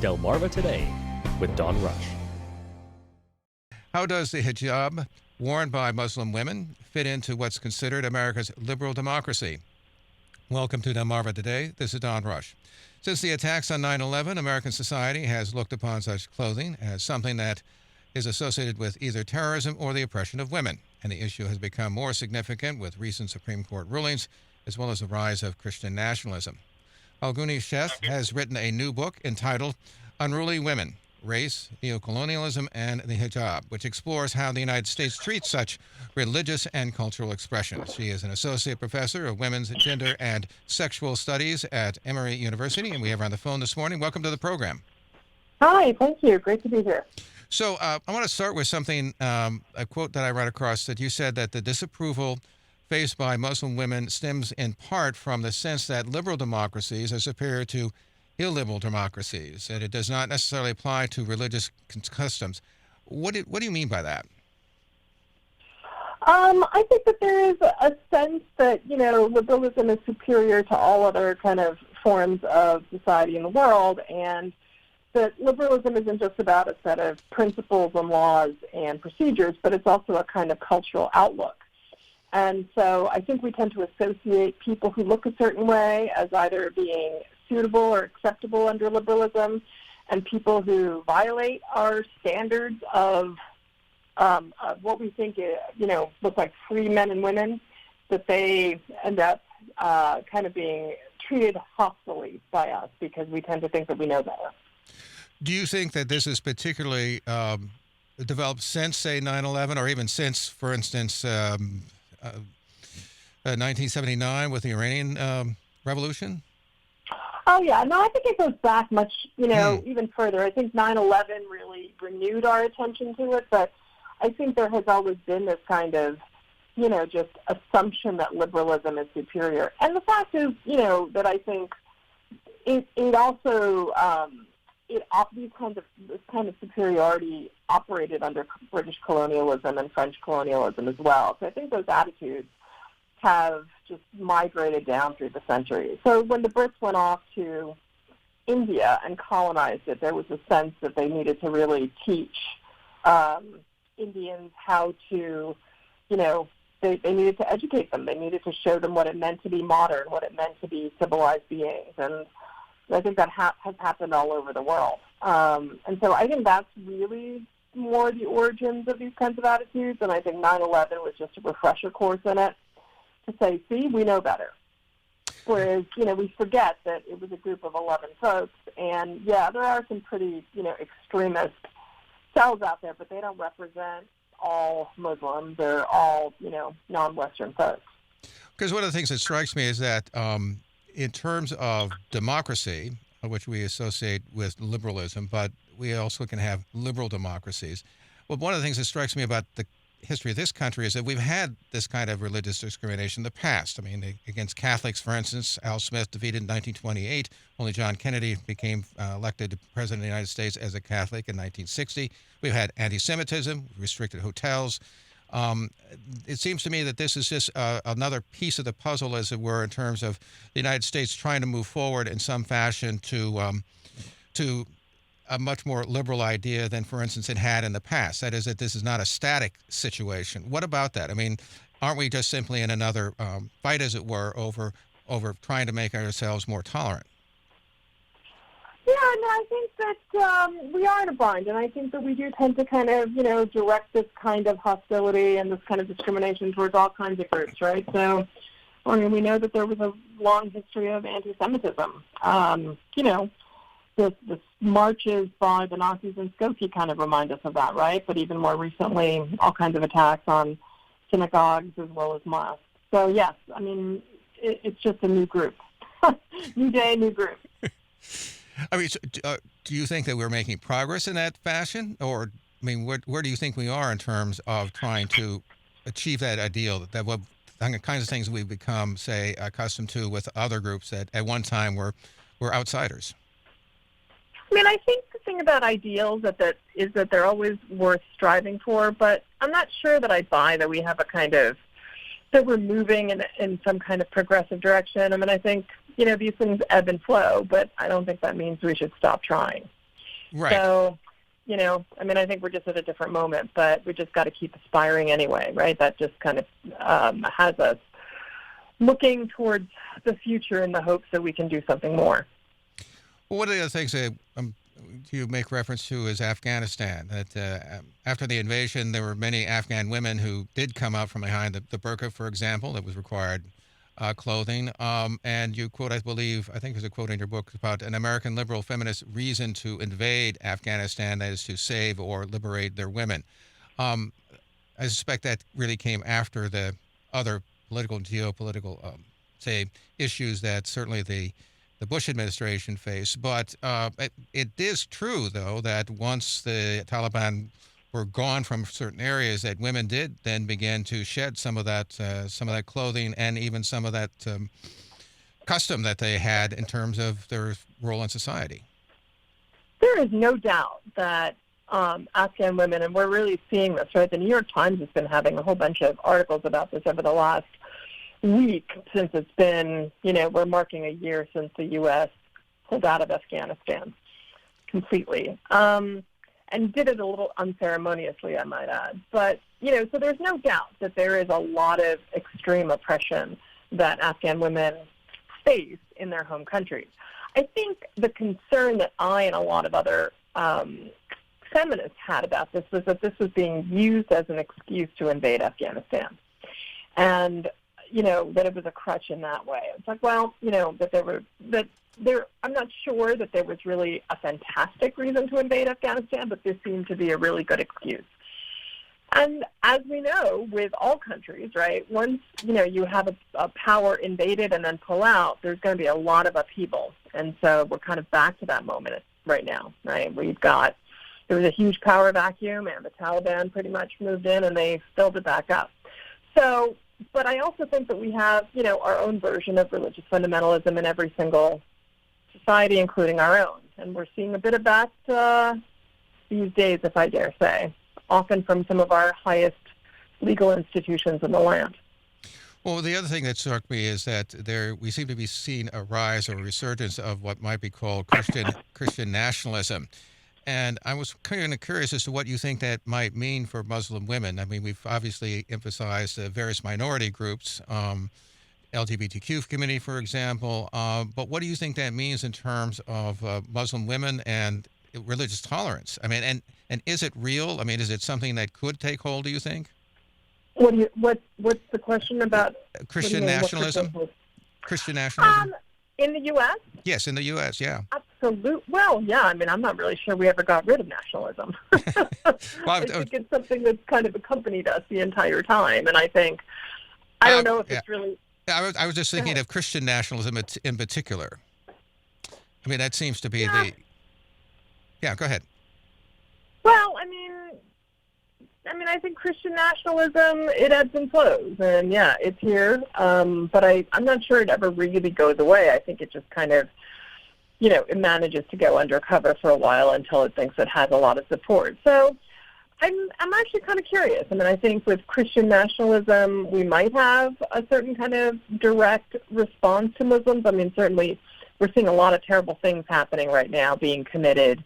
Delmarva Today with Don Rush. How does the hijab worn by Muslim women fit into what's considered America's liberal democracy? Welcome to Delmarva Today. This is Don Rush. Since the attacks on 9/11, American society has looked upon such clothing as something that is associated with either terrorism or the oppression of women, and the issue has become more significant with recent Supreme Court rulings, as well as the rise of Christian nationalism. Falguni Sheth has written a new book entitled Unruly Women, Race, Neocolonialism, and the Hijab, which explores how the United States treats such religious and cultural expressions. She is an associate professor of women's gender and sexual studies at Emory University, and we have her on the phone this morning. Welcome to the program. Hi, thank you. Great to be here. So I want to start with something, a quote that I read across, that you said that the disapproval faced by Muslim women stems in part from the sense that liberal democracies are superior to illiberal democracies, and it does not necessarily apply to religious customs. What do you mean by that? I think that there is a sense that, liberalism is superior to all other kind of forms of society in the world, and that liberalism isn't just about a set of principles and laws and procedures, but it's also a kind of cultural outlook. And so I think we tend to associate people who look a certain way as either being suitable or acceptable under liberalism, and people who violate our standards of what we think, look like free men and women, that they end up kind of being treated hostilely by us because we tend to think that we know better. Do you think that this is particularly developed since, say, 9/11, or even since, for instance, 1979 with the Iranian Revolution? Oh, yeah. No, I think it goes back much, even further. I think 9/11 really renewed our attention to it, but I think there has always been this kind of, just assumption that liberalism is superior. And the fact is, that I think it also, this kind of superiority operated under British colonialism and French colonialism as well. So I think those attitudes have just migrated down through the centuries. So when the Brits went off to India and colonized it, there was a sense that they needed to really teach Indians how to, they needed to educate them. They needed to show them what it meant to be modern, what it meant to be civilized beings. And I think that has happened all over the world. And so I think that's really more the origins of these kinds of attitudes, and I think 9/11 was just a refresher course in it, to say, see, we know better. Whereas, we forget that it was a group of 11 folks, and yeah, there are some pretty, extremist cells out there, but they don't represent all Muslims or all, non-Western folks. Because one of the things that strikes me is that in terms of democracy, which we associate with liberalism, but we also can have liberal democracies. Well, one of the things that strikes me about the history of this country is that we've had this kind of religious discrimination in the past. I mean, against Catholics, for instance, Al Smith defeated in 1928. Only John Kennedy became elected president of the United States as a Catholic in 1960. We've had anti-Semitism, restricted hotels. It seems to me that this is just another piece of the puzzle, as it were, in terms of the United States trying to move forward in some fashion to a much more liberal idea than, for instance, it had in the past. That is, that this is not a static situation. What about that? I mean, aren't we just simply in another fight, as it were, over trying to make ourselves more tolerant? Yeah, no, I think that we are in a bind, and I think that we do tend to kind of, direct this kind of hostility and this kind of discrimination towards all kinds of groups, right? So, I mean, we know that there was a long history of anti-Semitism. The marches by the Nazis in Skokie kind of remind us of that, right? But even more recently, all kinds of attacks on synagogues as well as mosques. So, yes, I mean, it's just a new group. New day, new group. I mean, do you think that we're making progress in that fashion? Or, I mean, where do you think we are in terms of trying to achieve that ideal, that what the kinds of things we've become, say, accustomed to with other groups that at one time were outsiders? I mean, I think the thing about ideals is that they're always worth striving for, but I'm not sure that I buy that we have a kind of, that we're moving in some kind of progressive direction. I mean, I think, these things ebb and flow, but I don't think that means we should stop trying. Right. So, I think we're just at a different moment, but we just got to keep aspiring anyway, right? That just kind of has us looking towards the future in the hopes that we can do something more. Well, one of the other things that you make reference to is Afghanistan. That after the invasion, there were many Afghan women who did come out from behind the burqa, for example, that was required clothing. And you quote, I think there's a quote in your book about an American liberal feminist reason to invade Afghanistan, that is to save or liberate their women. I suspect that really came after the other political and geopolitical, say, issues that certainly the Bush administration faced. But it is true, though, that once the Taliban were gone from certain areas, that women did then begin to shed some of that clothing and even some of that custom that they had in terms of their role in society. There is no doubt that Afghan women, and we're really seeing this, right? The New York Times has been having a whole bunch of articles about this over the last week, since it's been, we're marking a year since the U.S. pulled out of Afghanistan completely, and did it a little unceremoniously, I might add. But, so there's no doubt that there is a lot of extreme oppression that Afghan women face in their home countries. I think the concern that I and a lot of other feminists had about this was that this was being used as an excuse to invade Afghanistan. And, that it was a crutch in that way. It's like, well, I'm not sure that there was really a fantastic reason to invade Afghanistan, but this seemed to be a really good excuse. And as we know, with all countries, right, once, you have a power invaded and then pull out, there's going to be a lot of upheaval. And so we're kind of back to that moment right now, right? There was a huge power vacuum, and the Taliban pretty much moved in, and they filled it back up. So, but I also think that we have, our own version of religious fundamentalism in every single society, including our own. And we're seeing a bit of that these days, if I dare say, often from some of our highest legal institutions in the land. Well, the other thing that struck me is that we seem to be seeing a rise or a resurgence of what might be called Christian nationalism. And I was kind of curious as to what you think that might mean for Muslim women. I mean, we've obviously emphasized various minority groups, LGBTQ community, for example. But what do you think that means in terms of Muslim women and religious tolerance? I mean, and is it real? I mean, is it something that could take hold, do you think? What's the question about? Christian nationalism? Christian nationalism? In the U.S.? Yes, in the U.S., yeah. Absolutely. Well, yeah, I mean, I'm not really sure we ever got rid of nationalism. I think it's something that's kind of accompanied us the entire time, and I think, I don't know if it's really... I was just thinking of Christian nationalism in particular. I mean, that seems to be the... Yeah, go ahead. Well, I mean, I think Christian nationalism, it ebbs and flows, and yeah, it's here, but I'm not sure it ever really goes away. I think it just kind of, it manages to go undercover for a while until it thinks it has a lot of support. So I'm actually kind of curious. I mean, I think with Christian nationalism, we might have a certain kind of direct response to Muslims. I mean, certainly we're seeing a lot of terrible things happening right now being committed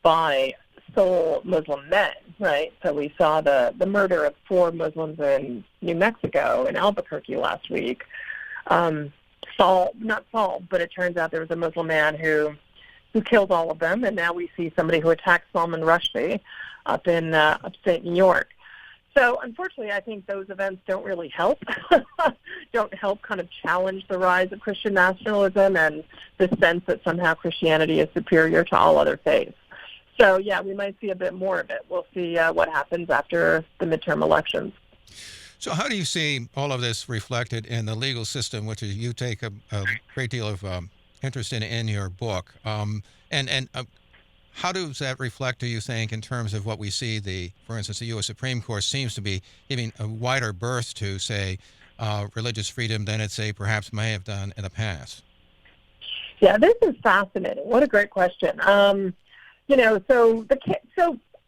by sole Muslim men, right? So we saw the murder of 4 Muslims in New Mexico, in Albuquerque last week. Not solved, but it turns out there was a Muslim man who killed all of them, and now we see somebody who attacked Salman Rushdie up in upstate New York. So unfortunately, I think those events don't really help, don't help kind of challenge the rise of Christian nationalism and the sense that somehow Christianity is superior to all other faiths. So, yeah, we might see a bit more of it. We'll see what happens after the midterm elections. So how do you see all of this reflected in the legal system, which is you take a great deal of interest in your book? And how does that reflect, do you think, in terms of what we see, for instance, the U.S. Supreme Court seems to be giving a wider berth to, say, religious freedom than it, say, perhaps may have done in the past? Yeah, this is fascinating. What a great question. So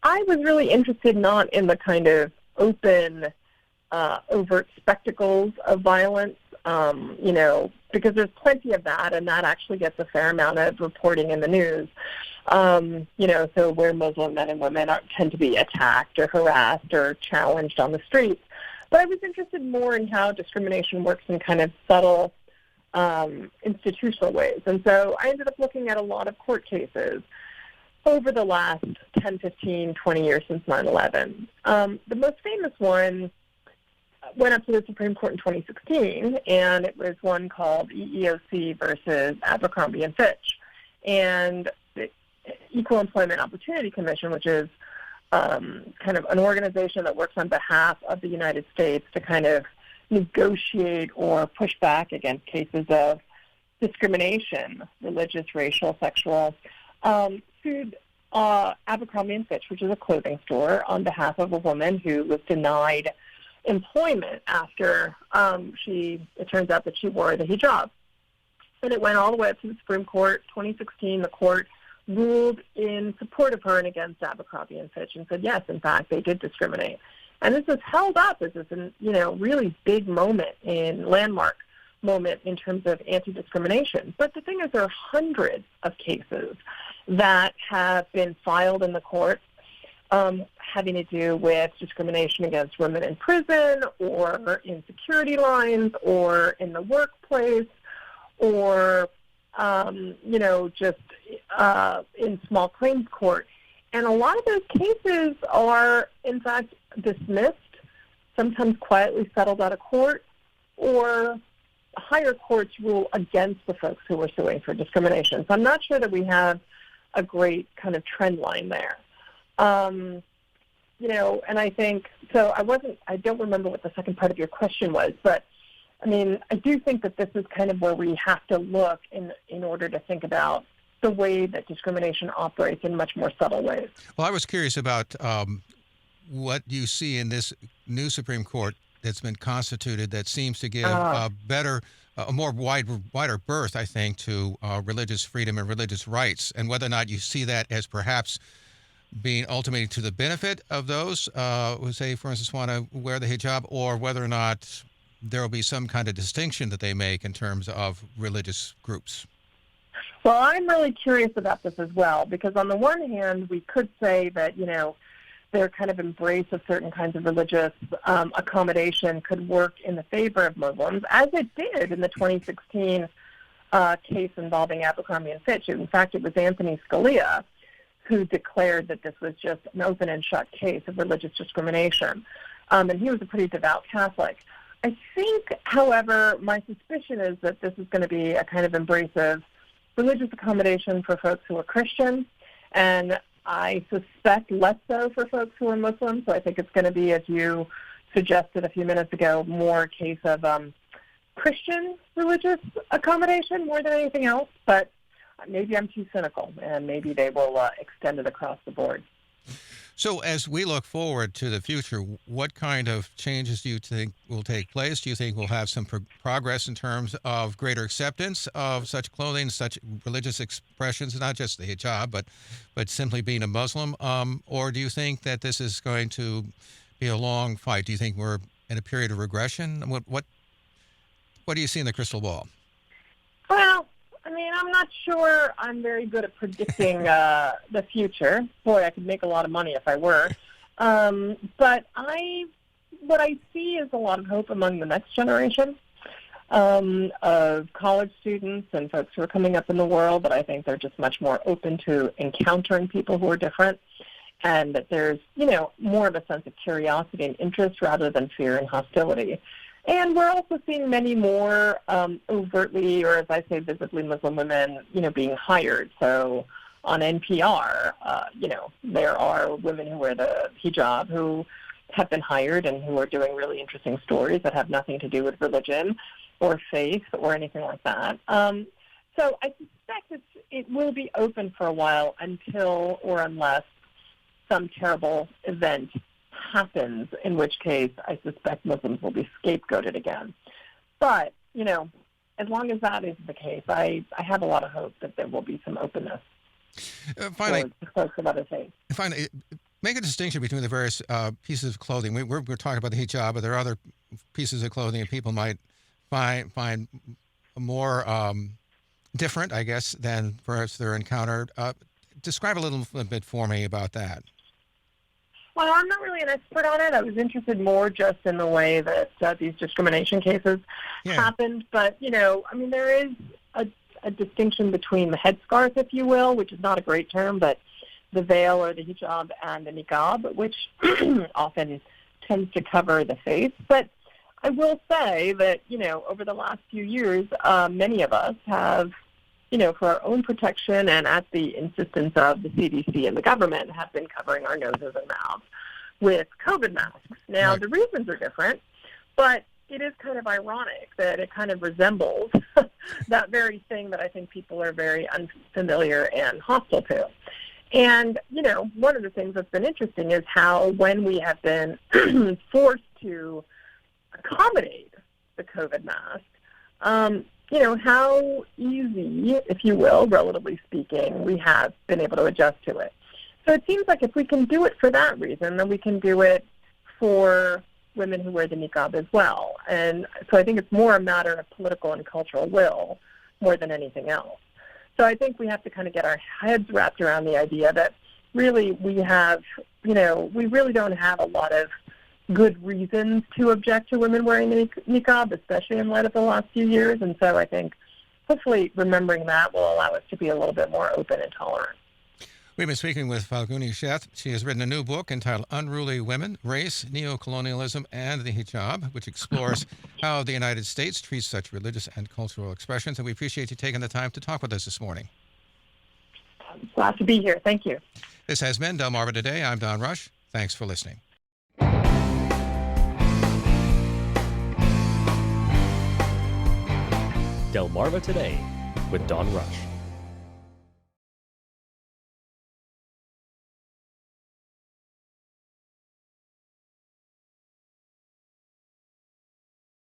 I was really interested not in the kind of open, overt spectacles of violence because there's plenty of that, and that actually gets a fair amount of reporting in the news. So where Muslim men and women tend to be attacked or harassed or challenged on the streets. But I was interested more in how discrimination works in kind of subtle institutional ways. And so I ended up looking at a lot of court cases over the last 10, 15, 20 years since 9/11. The most famous one went up to the Supreme Court in 2016, and it was one called EEOC versus Abercrombie and Fitch. And the Equal Employment Opportunity Commission, which is kind of an organization that works on behalf of the United States to kind of negotiate or push back against cases of discrimination, religious, racial, sexual, sued Abercrombie and Fitch, which is a clothing store, on behalf of a woman who was denied employment after it turns out that she wore the hijab. And it went all the way up to the Supreme Court. 2016, the court ruled in support of her and against Abercrombie and Fitch and said, yes, in fact, they did discriminate. And this is held up as this, really big landmark moment in terms of anti-discrimination. But the thing is, there are hundreds of cases that have been filed in the court having to do with discrimination against women in prison or in security lines or in the workplace or, in small claims court. And a lot of those cases are, in fact, dismissed, sometimes quietly settled out of court, or higher courts rule against the folks who were suing for discrimination. So I'm not sure that we have a great kind of trend line there. And I think, I don't remember what the second part of your question was, but I do think that this is kind of where we have to look in order to think about the way that discrimination operates in much more subtle ways. Well, I was curious about what you see in this new Supreme Court that's been constituted that seems to give a more wider berth, I think, to religious freedom and religious rights, and whether or not you see that as perhaps being ultimately to the benefit of those who, say, for instance, want to wear the hijab, or whether or not there will be some kind of distinction that they make in terms of religious groups. Well, I'm really curious about this as well, because on the one hand, we could say that, their kind of embrace of certain kinds of religious accommodation could work in the favor of Muslims, as it did in the 2016 case involving Abercrombie and Fitch. In fact, it was Anthony Scalia who declared that this was just an open and shut case of religious discrimination. And he was a pretty devout Catholic. I think, however, my suspicion is that this is going to be a kind of embrace of religious accommodation for folks who are Christian, and I suspect less so for folks who are Muslim. So I think it's going to be, as you suggested a few minutes ago, more a case of Christian religious accommodation more than anything else. But maybe I'm too cynical, and maybe they will extend it across the board. So as we look forward to the future, what kind of changes do you think will take place? Do you think we'll have some progress in terms of greater acceptance of such clothing, such religious expressions, not just the hijab, but simply being a Muslim? Or do you think that this is going to be a long fight? Do you think we're in a period of regression? What do you see in the crystal ball? Well, I'm not sure I'm very good at predicting the future. Boy, I could make a lot of money if I were. But what I see is a lot of hope among the next generation of college students and folks who are coming up in the world, that I think they're just much more open to encountering people who are different, and that there's, more of a sense of curiosity and interest rather than fear and hostility. And we're also seeing many more overtly, or as I say, visibly Muslim women, being hired. So on NPR, there are women who wear the hijab who have been hired and who are doing really interesting stories that have nothing to do with religion or faith or anything like that. So I suspect it will be open for a while until or unless some terrible event happens, in which case I suspect Muslims will be scapegoated again. But, as long as that is the case, I have a lot of hope that there will be some openness Finally, for folks of other faiths. Finally, make a distinction between the various pieces of clothing. We're talking about the hijab, but there are other pieces of clothing that people might find more different, I guess, than perhaps they're encountered. Describe a little bit for me about that. Well, I'm not really an expert on it. I was interested more just in the way that these discrimination cases happened. But, there is a distinction between the headscarf, if you will, which is not a great term, but the veil or the hijab and the niqab, which often tends to cover the face. But I will say that, over the last few years, many of us have, for our own protection and at the insistence of the CDC and the government, have been covering our noses and mouths with COVID masks. Now, the reasons are different, but it is kind of ironic that it kind of resembles that very thing that I think people are very unfamiliar and hostile to. And, one of the things that's been interesting is how when we have been forced to accommodate the COVID mask, how easy, if you will, relatively speaking, we have been able to adjust to it. So it seems like if we can do it for that reason, then we can do it for women who wear the niqab as well. And so I think it's more a matter of political and cultural will more than anything else. So I think we have to kind of get our heads wrapped around the idea that really we have, we really don't have a lot of good reasons to object to women wearing the niqab, especially in light of the last few years. And so I think hopefully remembering that will allow us to be a little bit more open and tolerant. We've been speaking with Falguni Sheth. She has written a new book entitled Unruly Women, Race, Neocolonialism, and the Hijab, which explores how the United States treats such religious and cultural expressions. And we appreciate you taking the time to talk with us this morning. I'm glad to be here. Thank you. This has been Delmarva Today. I'm Don Rush. Thanks for listening. Delmarva Today with Don Rush.